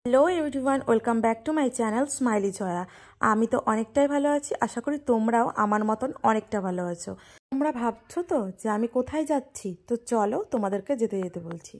Hello everyone, welcome back to my channel Smiley Chhaya. আমি তো অনেকটাই ভালো আছি, আশা করি তোমরাও আমার মতন অনেকটা ভালো আছো। তোমরা ভাবছো তো যে আমি কোথায় যাচ্ছি, তো চলো তোমাদেরকে যেতে যেতে বলছি।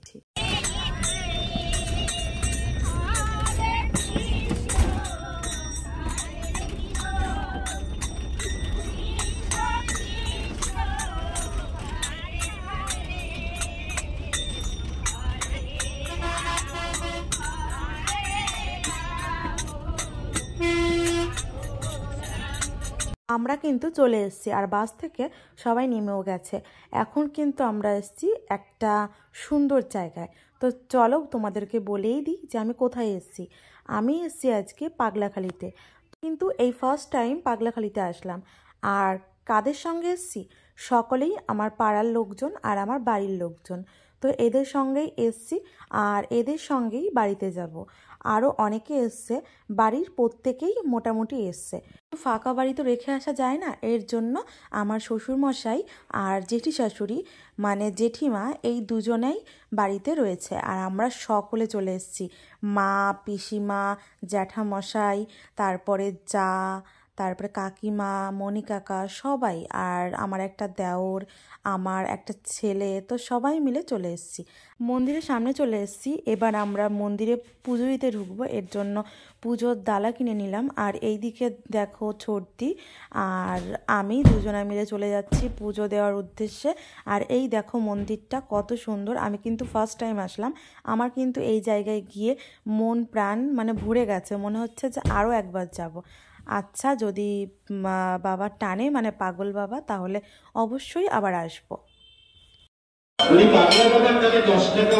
আমরা কিন্তু চলে এসেছি, আর বাস থেকে সবাই নেমেও গেছে। এখন কিন্তু আমরা এসেছি একটা সুন্দর জায়গায়। তো চলো তোমাদেরকে বলেই দিই যে আমি কোথায় এসেছি। আমি এসেছি আজকে পাগলাখালিতে। কিন্তু এই ফার্স্ট টাইম পাগলাখালিতে আসলাম। আর কাদের সঙ্গে এসেছি? সকলেই আমার পাড়ার লোকজন আর আমার বাড়ির লোকজন। তো এদের সঙ্গেই এসেছি, আর এদের সঙ্গেই বাড়িতে যাব। আরও অনেকে এসছে, বাড়ির প্রত্যেকেই মোটামুটি এসছে। ফাঁকা বাড়ি তো রেখে আসা যায় না, এর জন্য আমার শ্বশুরমশাই আর জেঠি শাশুড়ি মানে জেঠিমা এই দুজনেই বাড়িতে রয়েছে। আর আমরা সকলে চলে এসেছি, মা, পিসিমা, জ্যাঠামশাই, তারপরে যা, তারপরে কাকিমা, মণি কাকা, সবাই, আর আমার একটা দেওর, আমার একটা ছেলে, তো সবাই মিলে চলে এসেছি। মন্দিরের সামনে চলে এসেছি। এবার আমরা মন্দিরে পুজো দিতে ঢুকবো, এর জন্য পুজোর ডালা কিনে নিলাম। আর এই দিকে দেখো ছোটদি আর আমি দুজনে মিলে চলে যাচ্ছি পুজো দেওয়ার উদ্দেশ্যে। আর এই দেখো মন্দিরটা কত সুন্দর। আমি কিন্তু ফার্স্ট টাইম আসলাম, আমার কিন্তু এই জায়গায় গিয়ে মন প্রাণ মানে ভরে গেছে, মনে হচ্ছে যে আরও একবার যাব। আচ্ছা, যদি বাবা টানে মানে পাগল বাবা, তাহলে অবশ্যই আবার আসবো। উনি পাগলা বাবার কাছে 10 টাকা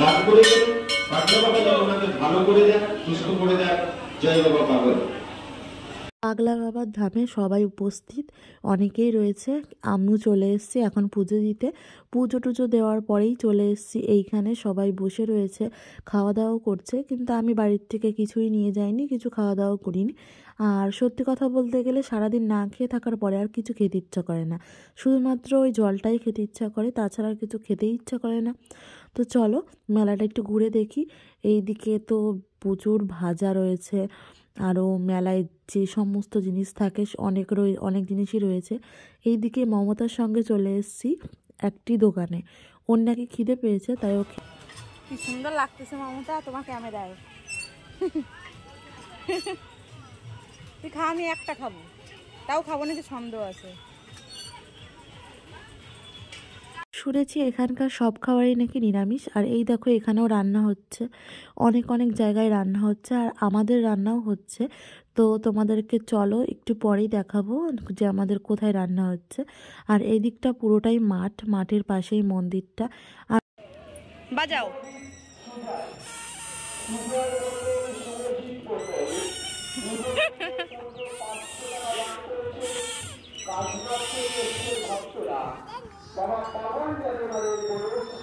দান করে দেন, পাগলা বাবা যেন ওনাকে ভালো করে দেন, সুস্থ করে দেন। জয় বাবা পাগল। পাগলা বাবার ধামে সবাই উপস্থিত, অনেকেই রয়েছে। আমিও চলে এসেছি এখন পুজো দিতে। পুজো টুজো দেওয়ার পরেই চলে এসেছি এইখানে, সবাই বসে রয়েছে, খাওয়া দাওয়াও করছে। কিন্তু আমি বাড়ির থেকে কিছুই নিয়ে যাইনি, কিছু খাওয়া দাওয়াও করিনি। আর সত্যি কথা বলতে গেলে সারাদিন না খেয়ে থাকার পরে আর কিছু খেতে ইচ্ছা করে না, শুধুমাত্র ওই জলটাই খেতে ইচ্ছা করে, তাছাড়া আর কিছু খেতেই ইচ্ছা করে না। তো চলো মেলাটা একটু ঘুরে দেখি। এইদিকে তো প্রচুর ভাজা রয়েছে, আরও মেলায় যে সমস্ত জিনিস থাকে অনেক জিনিসই রয়েছে। এইদিকে মমতার সঙ্গে চলে এসেছি একটি দোকানে, ওর নাকি খিদে পেয়েছে, তাই ও কি সুন্দর লাগতেছে মমতা তোমার ক্যামেরায়। তুই খা, আমি একটা খাবো, তাও খাবো নাকি সন্দেহ আছে। শুনেছি এখানকার সব খাবারই নাকি নিরামিষ। আর এই দেখো এখানেও রান্না হচ্ছে, অনেক অনেক জায়গায় রান্না হচ্ছে, আর আমাদের রান্নাও হচ্ছে। তো তোমাদেরকে চলো একটু পরেই দেখাবো যে আমাদের কোথায় রান্না হচ্ছে। আর এই দিকটা পুরোটাই মাঠ, মাঠের পাশেই মন্দিরটা। আর বাজাও বাবা পাগল যেন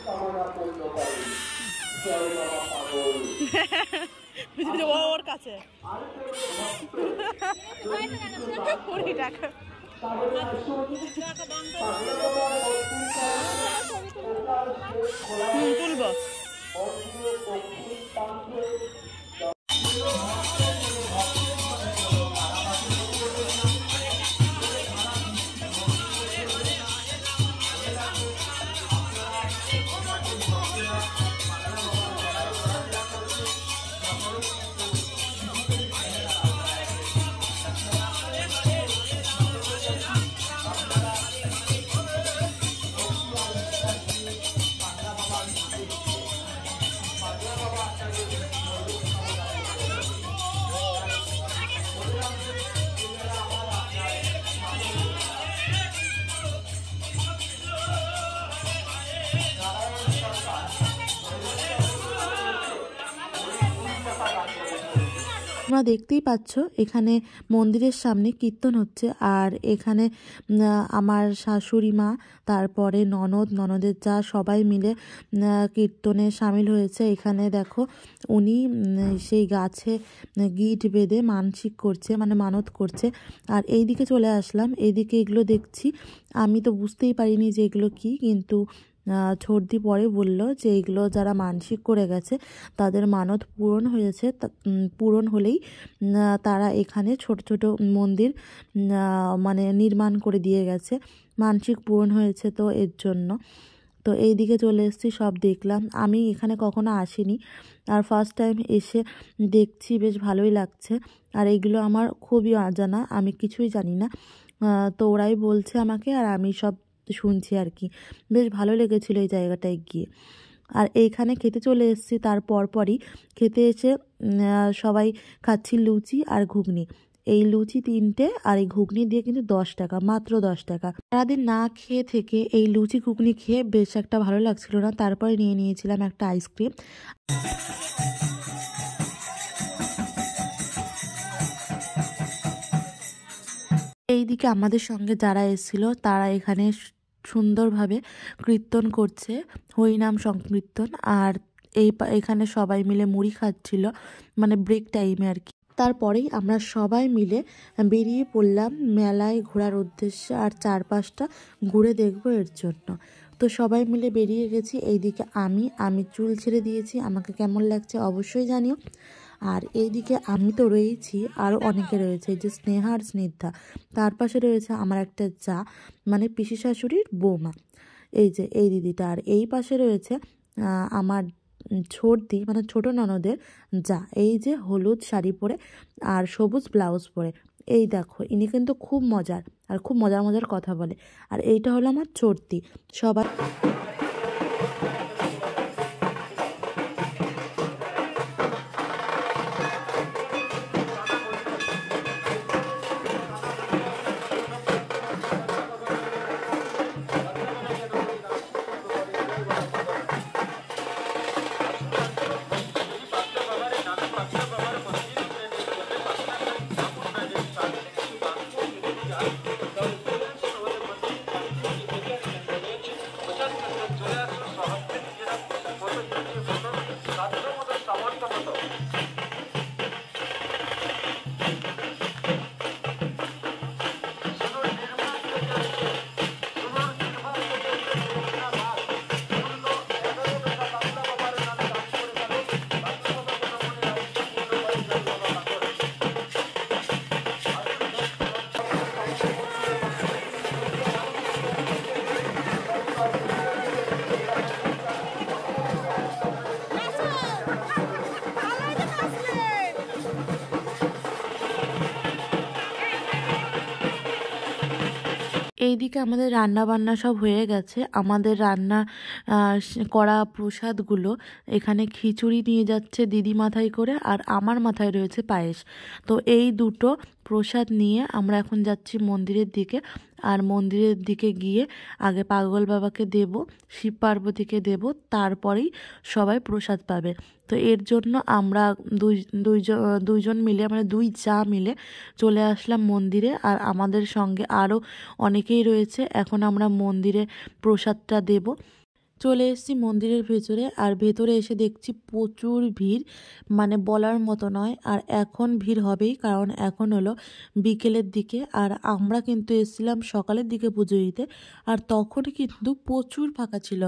কামনা পূর্ণ করে। জয় বাবা পাগল। ওর কাছে 20 টাকা তুলবো। তোমরা দেখতেই পাচ্ছ এখানে মন্দিরের সামনে কীর্তন হচ্ছে। আর এখানে আমার শাশুড়ি মা, তারপরে ননদের যা, সবাই মিলে কীর্তনে সামিল হয়েছে। এখানে দেখো উনি সেই গাছে গিট বেঁধে মানসিক করছে, মানে মানত করছে। আর এই দিকে চলে আসলাম, এইদিকে এগুলো দেখছি, আমি তো বুঝতেই পারিনি যে এগুলো কি, কিন্তু ছর্দি পরে বলল যে এইগুলো যারা মানসিক করে গেছে তাদের মানত পূরণ হয়েছে, পূরণ হলেই তারা এখানে ছোট ছোট মন্দির মানে নির্মাণ করে দিয়ে গেছে, মানসিক পূরণ হয়েছে তো এর জন্য। তো এই দিকে চলে এসেছি, সব দেখলাম। আমি এখানে কখনো আসিনি, আর ফার্স্ট টাইম এসে দেখছি, বেশ ভালোই লাগছে। আর এইগুলো আমার খুবই অজানা, আমি কিছুই জানি না। তো ওরাই বলছে আমাকে আর আমি সব শুনছি আর কি। বেশ ভালো লেগেছিলো এই জায়গাটায় গিয়ে। আর এইখানে খেতে চলে এসেছি, তার পরপরই খেতে এসে সবাই খাচ্ছি লুচি আর ঘুগনি। এই লুচি 3টে আর এই ঘুগনি দিয়ে কিন্তু 10 টাকা, মাত্র 10 টাকা। সারাদিন না খেয়ে থেকে এই লুচি ঘুগনি খেয়ে বেশ একটা ভালো লাগছিল না, তারপরে নিয়ে নিয়েছিলাম একটা আইসক্রিম। এইদিকে আমাদের সঙ্গে যারা এসেছিল তারা এখানে সুন্দরভাবে কীর্তন করছে, হরিনাম সংকীর্তন। আর এখানে সবাই মিলে মুড়ি খাচ্ছিল, মানে ব্রেক টাইমে আর কি। তারপরেই আমরা সবাই মিলে বেরিয়ে পড়লাম মেলায় ঘোরার উদ্দেশ্যে, আর চারপাশটা ঘুরে দেখবো এর জন্য। তো সবাই মিলে বেরিয়ে গেছি। এইদিকে আমি চুল ছেড়ে দিয়েছি, আমাকে কেমন লাগছে অবশ্যই জানিও। আর এইদিকে আমি তো রয়েছি, আরও অনেকে রয়েছে, যে স্নেহা আর স্নিগ্ধা। তার পাশে রয়েছে আমার একটা যা, মানে পিসি শাশুড়ির বৌমা, এই যে এই দিদিটা। আর এই পাশে রয়েছে আমার ছর্দি, মানে ছোট ননদের যা, এই যে হলুদ শাড়ি পরে আর সবুজ ব্লাউজ পরে। এই দেখো, ইনি কিন্তু খুব মজার, আর খুব মজার মজার কথা বলে। আর এইটা হলো আমার ছর্দি। সবাই এইদিকে আমাদের রান্না বান্না সব হয়ে গেছে। আমাদের রান্না করা প্রসাদগুলো এখানে খিচুড়ি নিয়ে যাচ্ছে দিদি মাথায় করে, আর আমার মাথায় রয়েছে পায়েস। তো এই দুটো প্রসাদ নিয়ে আমরা এখন যাচ্ছি মন্দিরের দিকে। আর মন্দিরের দিকে গিয়ে আগে পাগল বাবাকে দেব, শিব পার্বতীকে দেব, তারপরেই সবাই প্রসাদ পাবে। তো এর জন্য আমরা দুইজন মিলে, মানে দুই যা মিলে চলে আসলাম মন্দিরে। আর আমাদের সঙ্গে আরও অনেকেই রয়েছে। এখন আমরা মন্দিরে প্রসাদটা দেব। চলে এসেছি মন্দিরের ভেতরে, আর ভেতরে এসে দেখছি প্রচুর ভিড়, মানে বলার মতো নয়। আর এখন ভিড় হবেই, কারণ এখন হলো বিকেলের দিকে, আর আমরা কিন্তু এসেছিলাম সকালের দিকে পুজো দিতে, আর তখন কিন্তু প্রচুর ফাঁকা ছিল।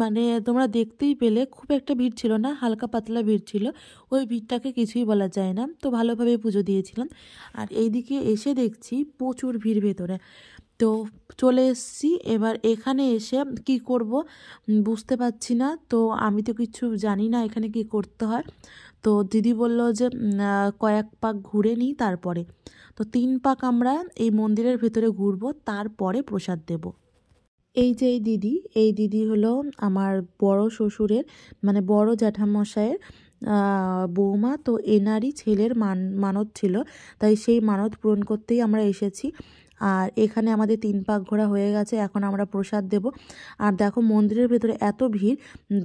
মানে তোমরা দেখতেই পেলে, খুব একটা ভিড় ছিল না, হালকা পাতলা ভিড় ছিল। ওই ভিড়টাকে কিছুই বলা যায় না। তো ভালোভাবে পুজো দিয়েছিলাম। আর এইদিকে এসে দেখছি প্রচুর ভিড় ভেতরে। তো চলে এসেছি। এবার এখানে এসে কি করব বুঝতে পারছি না। তো আমি তো কিছু জানি না এখানে কি করতে হয়। তো দিদি বলল যে কয়েক পাক ঘুরে নিই তারপরে। তো 3 পাক আমরা এই মন্দিরের ভেতরে ঘুরবো, তারপরে প্রসাদ দেব। এই যে এই দিদি হলো আমার বড় শ্বশুরের, মানে বড় জ্যাঠামশাইয়ের বৌমা। তো এনারই ছেলের মানত ছিল, তাই সেই মানত পূরণ করতেই আমরা এসেছি। আর এখানে আমাদের 3 পাক ঘোরা হয়ে গেছে, এখন আমরা প্রসাদ দেব। আর দেখো মন্দিরের ভেতরে এত ভিড়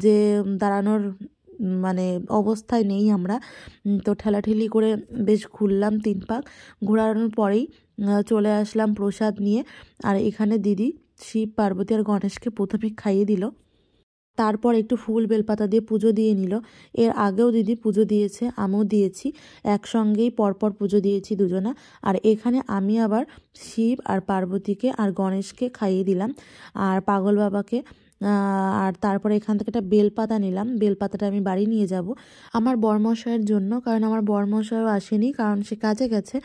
যে দাঁড়ানোর মানে অবস্থায় নেই আমরা। তো ঠেলাঠেলি করে বেশ ঘুরলাম 3 পাক। ঘোরানোর পরেই চলে আসলাম প্রসাদ নিয়ে। আর এখানে দিদি শিব পার্বতী আর গণেশকে প্রথমে খাইয়ে দিল, তারপর একটু ফুল বেলপাতা দিয়ে পুজো দিয়ে নিল। এর আগেও দিদি পুজো দিয়েছে, আমিও দিয়েছি, একসঙ্গেই পরপর পুজো দিয়েছি দুজনা। আর এখানে আমি আবার শিব আর পার্বতীকে আর গণেশকে খাইয়ে দিলাম, আর পাগল বাবাকে আর তারপরে এখান থেকে একটা বেলপাতা নিলাম। বেলপাতাটা আমি বাড়ি নিয়ে যাব আমার বরমশাইয়ের জন্য, কারণ আমার বরমশাইও আসেনি, কারণ সে কাজে গেছে।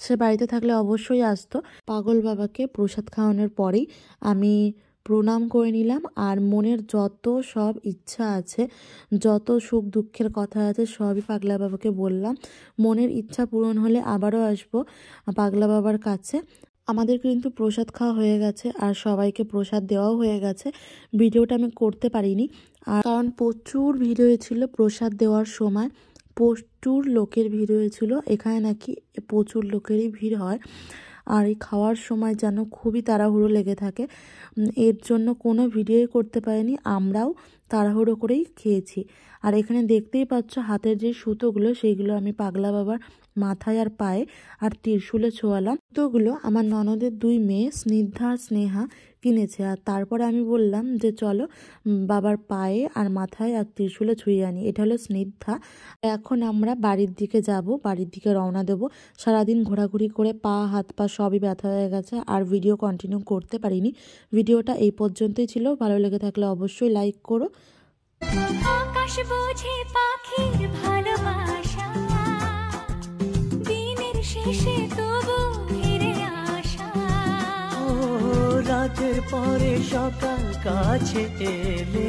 সে বাড়িতে থাকলে অবশ্যই আসতো। পাগল বাবাকে প্রসাদ খাওয়ানোর পরেই আমি প্রণাম করে নিলাম, আর মনের যত সব ইচ্ছা আছে, যত সুখ দুঃখের কথা আছে সবই পাগলা বাবাকে বললাম। মনের ইচ্ছা পূরণ হলে আবারও আসবো পাগলা বাবার কাছে। আমাদের কিন্তু প্রসাদ খাওয়া হয়ে গেছে আর সবাইকে প্রসাদ দেওয়াও হয়ে গেছে। ভিডিওটা আমি করতে পারিনি, আর কারণ প্রচুর ভিড় হয়েছিল প্রসাদ দেওয়ার সময়, প্রচুর লোকের ভিড় হয়েছিল। এখানে নাকি প্রচুর লোকেরই ভিড় হয়, আর এই খাওয়ার সময় যেন খুবই তাড়াহুড়ো লেগে থাকে, এর জন্য কোনো ভিডিওই করতে পারিনি। আমরাও তাড়াহুড়ো করেই খেয়েছি। আর এখানে দেখতেই পাচ্ছ হাতের যে সুতোগুলো, সেইগুলো আমি পাগলা বাবার মাথায় আর পায়ে আর ত্রিশূলে ছোঁয়ালাম। সুতোগুলো আমার ননদের 2 মেয়ে স্নিগ্ধা আর স্নেহা কিনেছে। আর তারপরে আমি বললাম যে চলো বাবার পায়ে আর মাথায় আর ত্রিশূলে ছুঁয়ে আনি। এটা হলো স্নিগ্ধা। এখন আমরা বাড়ির দিকে যাব, বাড়ির দিকে রওনা দেবো। সারাদিন ঘোরাঘুরি করে পা হাত পা সবই ব্যথা হয়ে গেছে, আর ভিডিও কন্টিনিউ করতে পারিনি। ভিডিওটা এই পর্যন্তই ছিল। ভালো লেগে থাকলে অবশ্যই লাইক করো। আকাশ বোঝে পাখির ভালোবাসা, দিনের শেষে তবু ফিরে আসা। ও রাতের পরে সকাল কাছে এলে